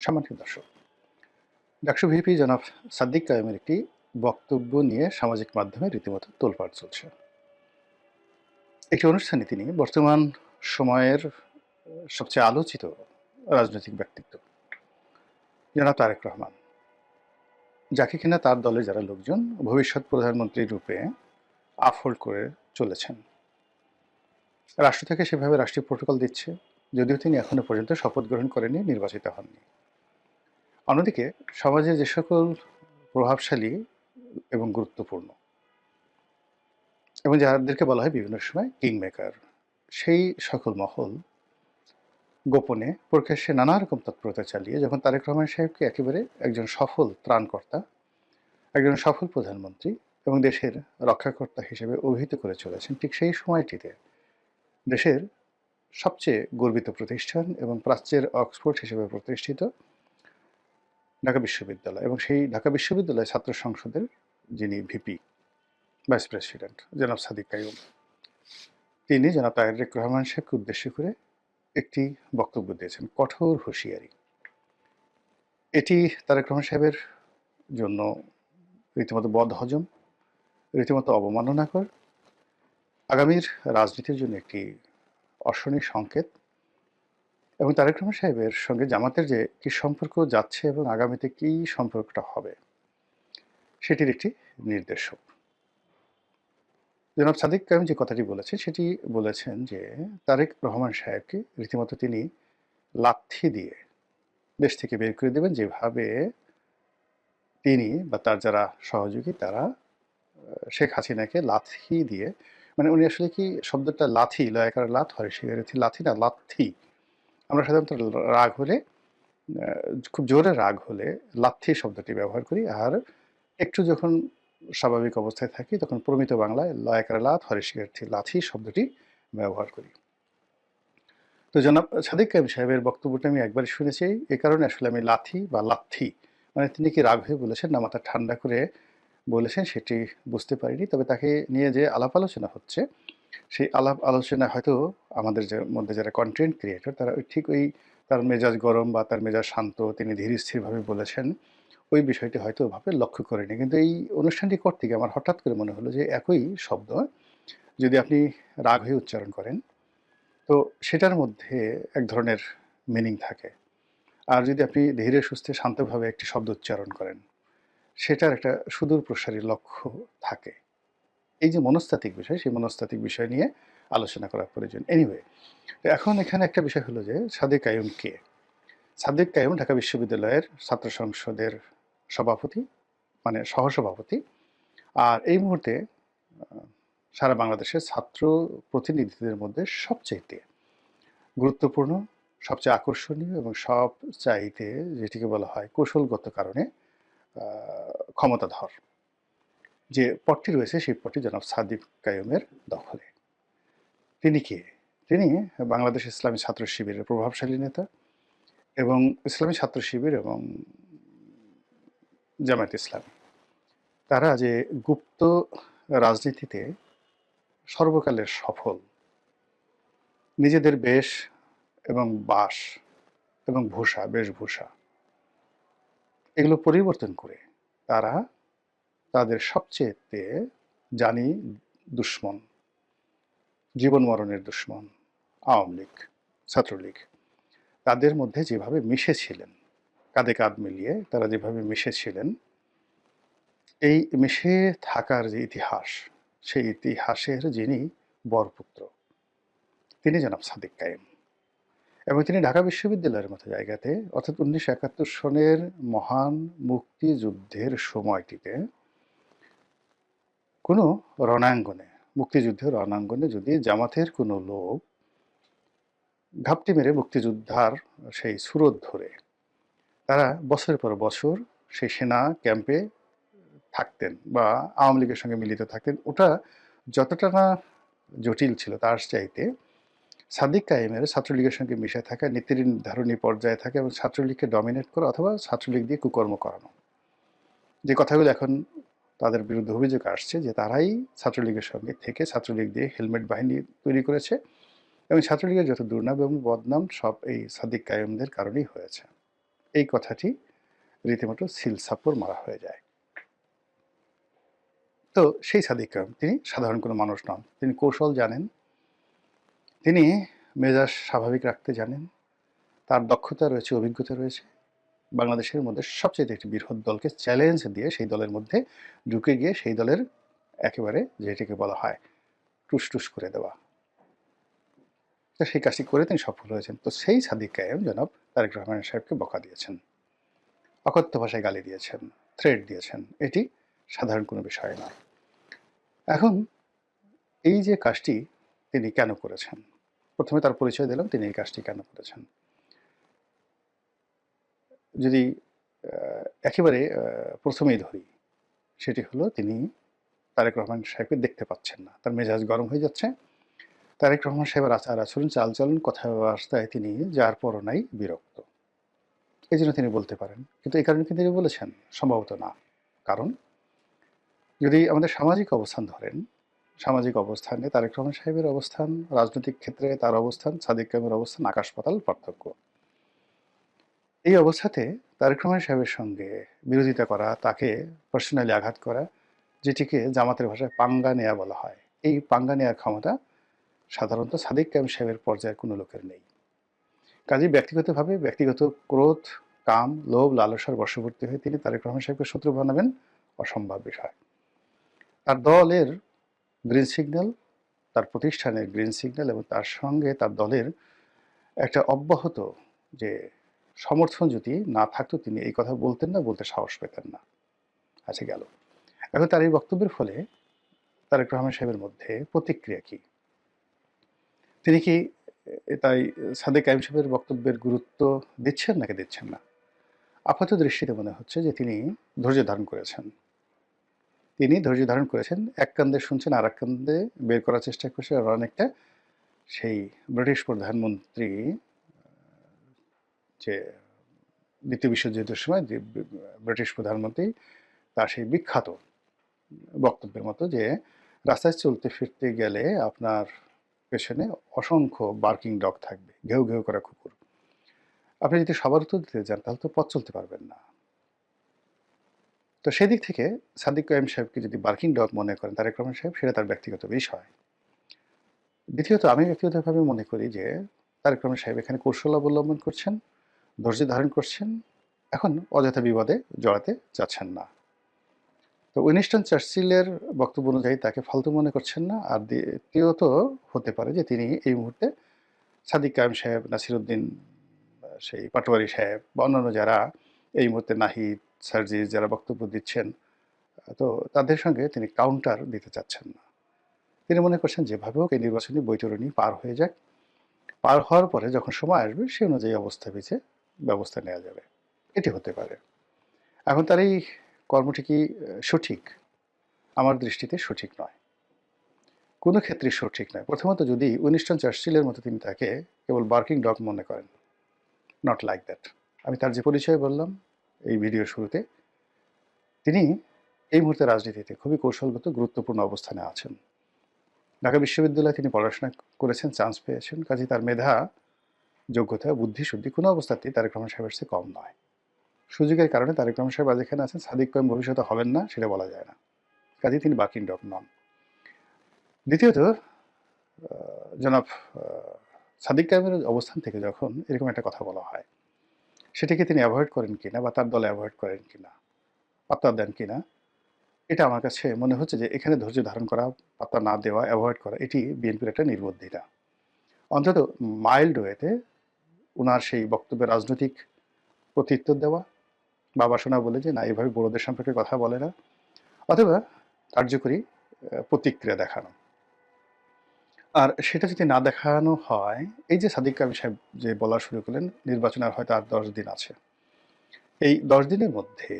সম্মানিত দর্শক, ডাকসু ভিপি জনাব সাদ্দিক কায়েমের একটি বক্তব্য নিয়ে সামাজিক মাধ্যমে রীতিমতো তোলপাড় চলছে। একটি অনুষ্ঠানে তিনি বর্তমান সময়ের সবচেয়ে আলোচিত রাজনৈতিক ব্যক্তিত্ব জনাব তারেক রহমান, যাকে কিনা তার দলের যারা লোকজন ভবিষ্যৎ প্রধানমন্ত্রী রূপে আফহোল্ড করে চলেছেন, রাষ্ট্র থেকে সেভাবে রাষ্ট্রীয় প্রোটোকল দিচ্ছে, যদিও তিনি এখনো পর্যন্ত শপথ গ্রহণ করেননি, নির্বাচিত হননি। অন্যদিকে সমাজে যে সকল প্রভাবশালী এবং গুরুত্বপূর্ণ এবং যাদেরকে বলা হয় বিভিন্ন সময় কিং মেকার, সেই সকল মহল গোপনে প্রকাশ্যে নানা রকম তৎপরতা চালিয়ে যখন তারেক রহমান সাহেবকে একেবারে একজন সফল ত্রাণকর্তা, একজন সফল প্রধানমন্ত্রী এবং দেশের রক্ষাকর্তা হিসেবে অভিহিত করে চলেছেন, ঠিক সেই সময়টিতে দেশের সবচেয়ে গর্বিত প্রতিষ্ঠান এবং প্রাচ্যের অক্সফোর্ড হিসেবে প্রতিষ্ঠিত ঢাকা বিশ্ববিদ্যালয় এবং সেই ঢাকা বিশ্ববিদ্যালয় ছাত্র সংসদের যিনি ভিপি ভাইস প্রেসিডেন্ট জনাব সাদিক কাইয়ুম, তিনি জনাব তারেক রহমান সাহেবকে উদ্দেশ্য করে একটি বক্তব্য দিয়েছেন, কঠোর হুঁশিয়ারি। এটি তারেক রহমান সাহেবের জন্য রীতিমতো বদহজম, রীতিমতো অবমাননাকর, আগামীর রাজনীতির জন্য একটি অশনি সংকেত এবং তারেক রহমান সাহেবের সঙ্গে জামাতের যে কী সম্পর্ক যাচ্ছে এবং আগামীতে কী সম্পর্কটা হবে সেটির একটি নির্দেশক। জনাব সাদিক কায়েম যে কথাটি বলেছেন সেটি বলেছেন যে তারেক রহমান সাহেবকে রীতিমতো তিনি লাথি দিয়ে দেশ থেকে বের করে দেবেন, যেভাবে তিনি বা তার যারা সহযোগী তারা শেখ হাসিনাকে লাথি দিয়ে, মানে উনি আসলে কি শব্দটা লাথি, লয়াকার লাথ হয়, সিগারেথি লাথি না লাথি। আমরা সাধারণত রাগ হলে, খুব জোরে রাগ হলে লাথি শব্দটি ব্যবহার করি, আর একটু যখন স্বাভাবিক অবস্থায় থাকি তখন প্রমিত বাংলায় লয়াকার লাথ হরে সিগারেথি লাথি শব্দটি ব্যবহার করি। তো জনাব সাদিক কায়েম সাহেবের বক্তব্যটা আমি একবারই শুনেছি, এ কারণে আসলে আমি লাথি বা লাথি, মানে তিনি কি রাগ হয়ে বলেছেন না মাথা ঠান্ডা করে বলেছেন সেটি বুঝতে পারিনি। তবে তাকে নিয়ে যে আলাপ আলোচনা হচ্ছে, সেই আলাপ আলোচনায় হয়তো আমাদের যে মধ্যে যারা কন্টেন্ট ক্রিয়েটর তারা ঠিক ওই তার মেজাজ গরম বা তার মেজাজ শান্ত, তিনি ধীর স্থিরভাবে বলেছেন, ওই বিষয়টি হয়তো ওভাবে লক্ষ্য করেনি। কিন্তু এই অনুষ্ঠানটি করতে গিয়ে আমার হঠাৎ করে মনে হলো যে একই শব্দ যদি আপনি রাগ হয়ে উচ্চারণ করেন তো সেটার মধ্যে এক ধরনের মিনিং থাকে, আর যদি আপনি ধীরে সুস্থে শান্তভাবে একটি শব্দ উচ্চারণ করেন সেটার একটা সুদূর প্রসারী লক্ষ্য থাকে। এই যে মনস্তাত্ত্বিক বিষয়, সেই মনস্তাত্ত্বিক বিষয় নিয়ে আলোচনা করা প্রয়োজন। এনিওয়ে, এখন এখানে একটা বিষয় হলো যে সাদিক কাইয়ুম কে? সাদিক কাইয়ুম ঢাকা বিশ্ববিদ্যালয়ের ছাত্র সংসদের সভাপতি, মানে সহসভাপতি, আর এই মুহূর্তে সারা বাংলাদেশের ছাত্র প্রতিনিধিদের মধ্যে সবচাইতে গুরুত্বপূর্ণ, সবচেয়ে আকর্ষণীয় এবং সবচাইতে যেটিকে বলা হয় কৌশলগত কারণে ক্ষমতাধর যে পদটি রয়েছে, সেই পদটি জনাব সাদিক কাইয়ুমের দখলে। তিনি কে? তিনি বাংলাদেশ ইসলামী ছাত্র শিবিরের প্রভাবশালী নেতা এবং ইসলামী ছাত্র শিবির এবং জামায়াত ইসলামী, তারা যে গুপ্ত রাজনীতিতে সর্বকালের সফল, নিজেদের বেশ এবং বাস এবং ভূষা, বেশভূষা এগুলো পরিবর্তন করে তারা তাদের সবচেয়ে জানি দুশ্মন, জীবন মরণের দুশ্মন আওয়ামী লীগ, ছাত্রলীগ, তাদের মধ্যে যেভাবে মিশেছিলেন, কাঁধে কাঁধ মিলিয়ে তারা যেভাবে মিশেছিলেন, এই মিশে থাকার যে ইতিহাস, সেই ইতিহাসের যিনি বরপুত্র তিনি জনাব সাদিক কায়েম। এবং তিনি ঢাকা বিশ্ববিদ্যালয়ের মতো জায়গাতে, অর্থাৎ 1971 সনের মহান মুক্তিযুদ্ধের সময়টিতে কোনো রণাঙ্গনে, মুক্তিযুদ্ধের রণাঙ্গনে যদি জামাতের কোনো লোক ঘাপটি মেরে মুক্তিযোদ্ধার সেই সুরত ধরে তারা বছরের পর বছর সেই সেনা ক্যাম্পে থাকতেন বা আওয়ামী লীগের সঙ্গে মিলিত থাকতেন, ওটা যতটা না জটিল ছিল তার চাইতে সাদিক কায়েমের ছাত্রলীগের সঙ্গে মিশে থাকা, নীতি নির্ধারণী পর্যায়ে থাকা এবং ছাত্রলীগকে ডমিনেট করা অথবা ছাত্রলীগ দিয়ে কুকর্ম করানো, যে কথাগুলো এখন তাদের বিরুদ্ধে অভিযোগ আসছে যে তারাই ছাত্রলীগের সঙ্গে থেকে ছাত্রলীগ দিয়ে হেলমেট বাহিনী তৈরি করেছে এবং ছাত্রলীগের যত দুর্নাম এবং বদনাম সব এই সাদিক কায়েমদের কারণেই হয়েছে। এই কথাটি রীতিমতো সিল সাপ্পর মারা হয়ে যায়। তো সেই সাদিক কায়েম তিনি সাধারণ কোনো মানুষ নন। তিনি কৌশল জানেন, তিনি মেজাজ স্বাভাবিক রাখতে জানেন, তার দক্ষতা রয়েছে, অভিজ্ঞতা রয়েছে। বাংলাদেশের মধ্যে সবচাইতে একটি বৃহৎ দলকে চ্যালেঞ্জ দিয়ে সেই দলের মধ্যে ঢুকে গিয়ে সেই দলের একেবারে যেটিকে বলা হয় টুস করে দেওয়া। তো সেই কাজটি করে তিনি সফল হয়েছেন। তো সেই সাদিক কায়েম জনাব তারেক রহমান সাহেবকে বকা দিয়েছেন, অকথ্য ভাষায় গালি দিয়েছেন, থ্রেট দিয়েছেন। এটি সাধারণ কোনো বিষয় নয়। এখন এই যে কাজটি তিনি কেন করেছেন, প্রথমে তার পরিচয় দিলাম তিনি এই কাজটি কেন করেছেন। যদি একেবারে প্রথমেই ধরি, সেটি হলো তিনি তারেক রহমান সাহেবকে দেখতে পাচ্ছেন না, তার মেজাজ গরম হয়ে যাচ্ছে। তারেক রহমান সাহেবের আচার আচরণ, চালচলন, কথাবার্তায় তিনি যার পরও নাই বিরক্ত, এই জন্য তিনি বলতে পারেন। কিন্তু এই কারণে কি তিনি বলেছেন? সম্ভবত না। কারণ যদি আমাদের সামাজিক অবস্থান ধরেন, সামাজিক অবস্থানে তারেক রহমান সাহেবের অবস্থান, রাজনৈতিক ক্ষেত্রে তার অবস্থান, সাদিক কায়েমের অবস্থান আকাশ পাতাল পার্থক্য। এই অবস্থাতে তারেক রহমান সাহেবের সঙ্গে বিরোধিতা করা, তাকে পার্সোনালি আঘাত করা, যেটিকে জামাতের ভাষায় পাঙ্গা নেয়া বলা হয়, এই পাঙ্গা নেওয়ার ক্ষমতা সাধারণত সাদিক কায়েম সাহেবের পর্যায়ের কোনো লোকের নেই। কাজেই ব্যক্তিগতভাবে ব্যক্তিগত ক্রোধ, কাম, লোভ, লালসার বশবর্তী হয়ে তিনি তারেক রহমান সাহেবকে শত্রু বানাবেন অসম্ভব বিষয়। তার দলের গ্রিন সিগন্যাল, তার প্রতিষ্ঠানের গ্রিন সিগন্যাল এবং তার সঙ্গে তার দলের একটা অব্যাহত যে সমর্থন যদি না থাকতো তিনি এই কথা বলতেন না, বলতে সাহস পেতেন না। আচ্ছা, গেল। এখন তার এই বক্তব্যের ফলে তারেক রহমান সাহেবের মধ্যে প্রতিক্রিয়া কি? তিনি কি তাই সাদেক কায়েম সাহেবের বক্তব্যের গুরুত্ব দিচ্ছেন নাকি দিচ্ছেন না? আপাত দৃষ্টিতে মনে হচ্ছে যে তিনি ধৈর্য ধারণ করেছেন। তিনি ধৈর্য ধারণ করেছেন, এক কান্দে শুনছেন আর এক কান্দে বের করার চেষ্টা করছেন। আর অনেকটা সেই ব্রিটিশ প্রধানমন্ত্রী যে দ্বিতীয় বিশ্বযুদ্ধের সময় যে ব্রিটিশ প্রধানমন্ত্রী, তার সেই বিখ্যাত বক্তব্যের মতো যে রাস্তায় চলতে ফিরতে গেলে আপনার পেছনে অসংখ্য বার্কিং ডগ থাকবে, ঘেউ ঘেউ করা কুকুর। আপনি যদি সবার উত্তর দিতে যান তাহলে তো পথ চলতে পারবেন না। তো সেদিক থেকে সাদিক কায়েম সাহেবকে যদি বার্কিং ডগ মনে করেন তারেক রহমান সাহেব, সেটা তার ব্যক্তিগত বিষয়। দ্বিতীয়ত আমি ব্যক্তিগতভাবে মনে করি যে তারেক রহমান সাহেব এখানে কৌশল অবলম্বন করছেন, ধৈর্য ধারণ করছেন, এখন অযথা বিবাদে জড়াতে চাচ্ছেন না। তো উইনস্টন চার্চিলের বক্তব্য অনুযায়ী তাকে ফালতু মনে করছেন না। আর দ্বিতীয়ত হতে পারে যে তিনি এই মুহূর্তে সাদিক কায়েম সাহেব, নাসিরুদ্দিন, সেই পাটোয়ারি সাহেব বা অন্যান্য যারা এই মুহূর্তে নাহিদ, সার্জিস যারা বক্তব্য দিচ্ছেন, তো তাদের সঙ্গে তিনি কাউন্টার দিতে চাচ্ছেন না। তিনি মনে করছেন যেভাবে হোক এই নির্বাচনী বৈতরণী পার হয়ে যাক, পার হওয়ার পরে যখন সময় আসবে সে অনুযায়ী অবস্থা বেঁচে ব্যবস্থা নেওয়া যাবে। এটি হতে পারে। এখন তার এই কর্মটি কি সঠিক? আমার দৃষ্টিতে সঠিক নয়, কোনো ক্ষেত্রে সঠিক নয়। প্রথমত যদি উইনস্টন চার্চিলের মতো তিনি তাকে কেবল বার্কিং ডগ মনে করেন, নট লাইক দ্যাট। আমি তার যে পরিচয় বললাম এই ভিডিওর শুরুতে, তিনি এই মুহূর্তে রাজনীতিতে খুবই কৌশলগত গুরুত্বপূর্ণ অবস্থানে আছেন। ঢাকা বিশ্ববিদ্যালয়ে তিনি পড়াশোনা করেছেন, চান্স পেয়েছেন। কাজেই তার মেধা, যোগ্যতা, বুদ্ধি শুদ্ধি কোনো অবস্থাতেই তারেক রহমান সাহেবের চেয়ে কম নয়। সুযোগের কারণে তারেক রহমান সাহেব আজ এখানে আছেন, সাদিক কায়েম ভবিষ্যতে হবেন না সেটা বলা যায় না। কাজেই তিনি বার্কিং ডগ নন। দ্বিতীয়ত, জনাব সাদিক কায়েমের অবস্থান থেকে যখন এরকম একটা কথা বলা হয়, সেটাকে তিনি অ্যাভয়েড করেন কিনা বা তার দলে অ্যাভয়েড করেন কিনা, পাত্তা দেন কিনা, এটা আমার কাছে মনে হচ্ছে যে এখানে ধৈর্য ধারণ করা, পাত্তা না দেওয়া, অ্যাভয়েড করা, এটি বিএনপির একটা নির্বুদ্ধিতা। অন্তত মাইল্ড ওয়েতে ওনার সেই বক্তব্যের রাজনৈতিক প্রত্যুত্তর দেওয়া, বাবা শোনা বলে যে না এভাবে বড়দের সম্পর্কে কথা বলে না, অথবা কার্যকরী প্রতিক্রিয়া দেখানো। আর সেটা যদি না দেখানো হয়, এই যে সাদিক কায়েম সাহেব যে বলা শুরু করলেন নির্বাচন আর হয়তো আর 10 দিন আছে, এই 10 দিনের মধ্যে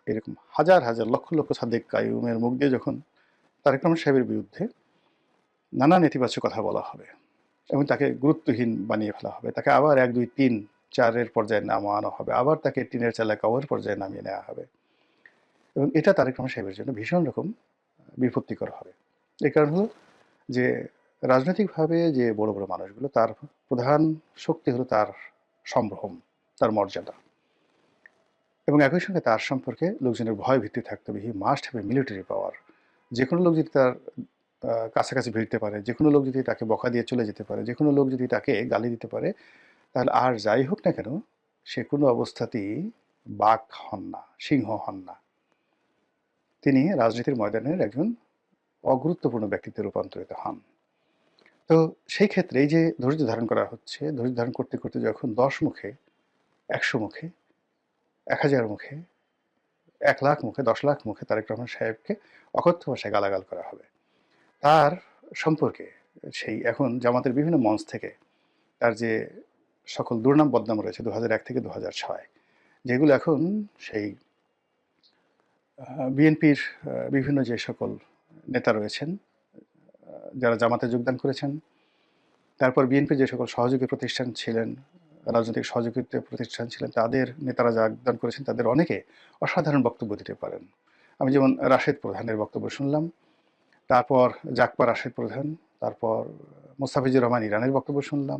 এরকম হাজার হাজার লক্ষ লক্ষ সাদিক কায়েমের মুখ দিয়ে যখন তারেক রহমান সাহেবের বিরুদ্ধে নানা নেতিবাচক কথা বলা হবে এবং তাকে গুরুত্বহীন বানিয়ে ফেলা হবে, তাকে আবার 1, 2, 3, 4-এর পর্যায়ে নামানো হবে, আবার তাকে টিনের চালা কবর পর্যায়ে নামিয়ে নেওয়া হবে, এবং এটা তারেক রহমান সাহেবের জন্য ভীষণ রকম বিপত্তিকর হবে। এই কারণ হলো যে রাজনৈতিকভাবে যে বড় বড় মানুষগুলো, তার প্রধান শক্তি হলো তার সম্ভ্রম, তার মর্যাদা, এবং একই সঙ্গে তার সম্পর্কে লোকজনের ভয় ভীতি থাকতে হবে। He must have a military পাওয়ার। যে কোনো লোক যদি তার কাছাকাছি ভিড়তে পারে, যে কোনো লোক যদি তাকে বকা দিয়ে চলে যেতে পারে, যে কোনো লোক যদি তাকে গালি দিতে পারে, তাহলে আর যাই হোক না কেন সে কোনো অবস্থাতেই বাঘ হন না, সিংহ হন না। তিনি রাজনীতির ময়দানের একজন অগুরুত্বপূর্ণ ব্যক্তিত্বে রূপান্তরিত হন। তো সেই ক্ষেত্রে এই যে ধৈর্য ধারণ করা হচ্ছে, ধৈর্য ধারণ করতে করতে যখন 10 মুখে, 100 মুখে, 1000 মুখে, 1 লাখ মুখে, 10 লাখ মুখে তারেক রহমান সাহেবকে অকথ্য ভাষায় গালাগাল করা হবে, তার সম্পর্কে সেই এখন জামাতের বিভিন্ন মঞ্চ থেকে তার যে সকল দুর্নাম বদনাম রয়েছে 2001 থেকে 2006, যেগুলো এখন সেই বিএনপির বিভিন্ন যে সকল নেতা রয়েছেন যারা জামাতে যোগদান করেছেন, তারপর বিএনপির যে সকল সহযোগী প্রতিষ্ঠান ছিলেন, রাজনৈতিক সহযোগী প্রতিষ্ঠান ছিলেন, তাদের নেতারা যোগদান করেছেন, তাদের অনেকে অসাধারণ বক্তব্য দিতে পারেন। আমি যেমন রাশেদ প্রধানের বক্তব্য শুনলাম, তারপর জাকপা রাশেদ প্রধান, তারপর মোস্তাফিজুর রহমান ইরানের বক্তব্য শুনলাম,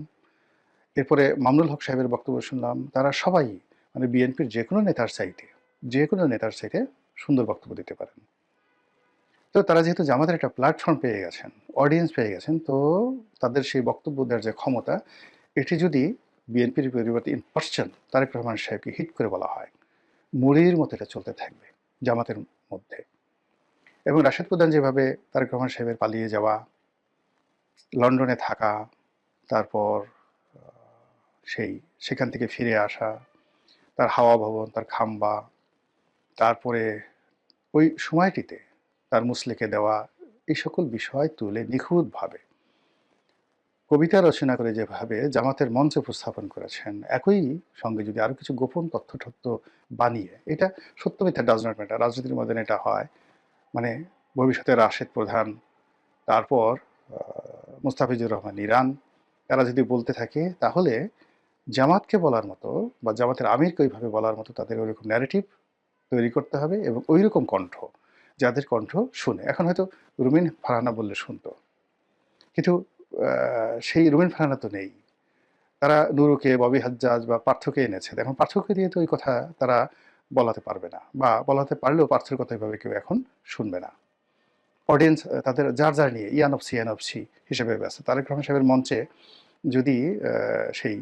এরপরে মামুনুল হক সাহেবের বক্তব্য শুনলাম। তারা সবাই মানে বিএনপির যে কোনো নেতার চাইতে সুন্দর বক্তব্য দিতে পারেন। তো তারা যেহেতু জামাতের একটা প্ল্যাটফর্ম পেয়ে গেছেন, অডিয়েন্স পেয়ে গেছেন, তো তাদের সেই বক্তব্য দেওয়ার যে ক্ষমতা, এটি যদি বিএনপির পরিবর্তে ইন পার্সন তারেক রহমান সাহেবকে হিট করে বলা হয়, মুড়ির মতো এটা চলতে থাকবে জামাতের মধ্যে। এবং রাশেদ প্রধান যেভাবে তারেক রহমান সাহেবের পালিয়ে যাওয়া, লন্ডনে থাকা, তারপর সেখান থেকে ফিরে আসা, তার হাওয়া ভবন, তার খাম্বা, তারপরে ওই সময়টিতে তার মুসলেকে দেওয়া, এই সকল বিষয় তুলে নিখুঁতভাবে কবিতা রচনা করে যেভাবে জামাতের মঞ্চে উপস্থাপন করেছেন, একই সঙ্গে যদি আরও কিছু গোপন তথ্য বানিয়ে, এটা সত্য মিথ্যা ডাজ নট ম্যাটার, রাজনীতির মধ্যে এটা হয়, মানে ভবিষ্যতে রাশেদ প্রধান, তারপর মোস্তাফিজুর রহমান ইরান, তারা যদি বলতে থাকে, তাহলে জামাতকে বলার মতো বা জামাতের আমিরকে ওইভাবে বলার মতো তাদের ওইরকম ন্যারেটিভ তৈরি করতে হবে, এবং ওই রকম কণ্ঠ, যাদের কণ্ঠ শুনে। এখন হয়তো রুমিন ফারহানা বললে শুনতো, কিন্তু সেই রুমিন ফারহানা তো নেই। তারা নুরুকে, ববি হাজ্জাজ বা পার্থকে এনেছে। এখন পার্থকে দিয়ে তো ওই কথা তারা বলাতে পারবে না, বা বলাতে পারলেও পার্থের কথা এভাবে কেউ এখন শুনবে না। অডিয়েন্স তাদের যার নিয়ে ইয়ানফসি হিসেবে ব্যস্ত। তারেক রহমান সাহেবের মঞ্চে যদি সেই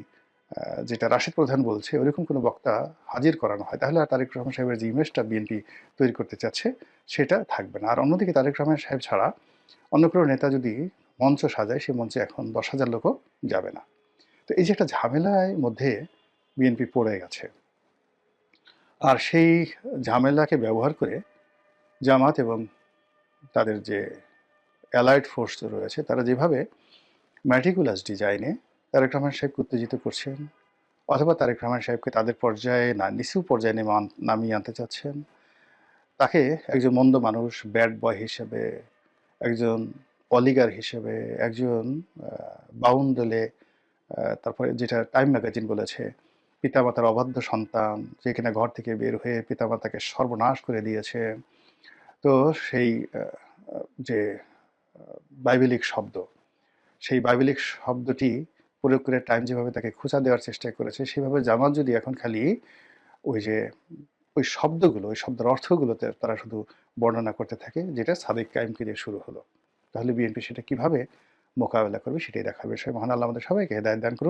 যেটা রাশেদ প্রধান বলছে ওইরকম কোনো বক্তা হাজির করানো হয়, তাহলে আর তারেক রহমান সাহেবের যে ইমেজটা বিএনপি তৈরি করতে চাচ্ছে সেটা থাকবে না। আর অন্যদিকে তারেক রহমান সাহেব ছাড়া অন্য কোনো নেতা যদি মঞ্চ সাজায়, সেই মঞ্চে এখন 10,000 লোকও যাবে না। তো এই যে একটা ঝামেলার মধ্যে বিএনপি পড়ে গেছে, আর সেই ঝামেলাকে ব্যবহার করে জামাত এবং তাদের যে অ্যালাইড ফোর্স রয়েছে, তারা যেভাবে ম্যাটিকুলাস ডিজাইনে তারেক রহমান সাহেবকে উত্তেজিত করছেন, অথবা তারেক রহমান সাহেবকে তাদের পর্যায়ে না নিচু পর্যায়ে নামিয়ে আনতে চাচ্ছেন, তাকে একজন মন্দ মানুষ, ব্যাড বয় হিসেবে, একজন অলিগার হিসেবে, একজন বাউন্ডলে, তারপরে যেটা টাইম ম্যাগাজিন বলেছে পিতামাতার অবাধ্য সন্তান, যে কিনা ঘর থেকে বের হয়ে পিতামাতাকে সর্বনাশ করে দিয়েছে। তো সেই যে বাইবেলিক শব্দ, সেই বাইবেলিক শব্দটি প্রয়োগ করে টাইম যেভাবে তাকে খোঁচা দেওয়ার চেষ্টা করেছে, সেভাবে জামাত যদি এখন খালি ওই যে ওই শব্দগুলো, ওই শব্দের অর্থগুলোতে তারা শুধু বর্ণনা করতে থাকে, যেটা সাদিক কায়েমকে দিয়ে শুরু হলো, তাহলে বিএনপি সেটা কিভাবে মোকাবেলা করবে সেটাই দেখার বিষয়। মহান আল্লাহ আমাদের সবাইকে হেদায়েত দান করুন।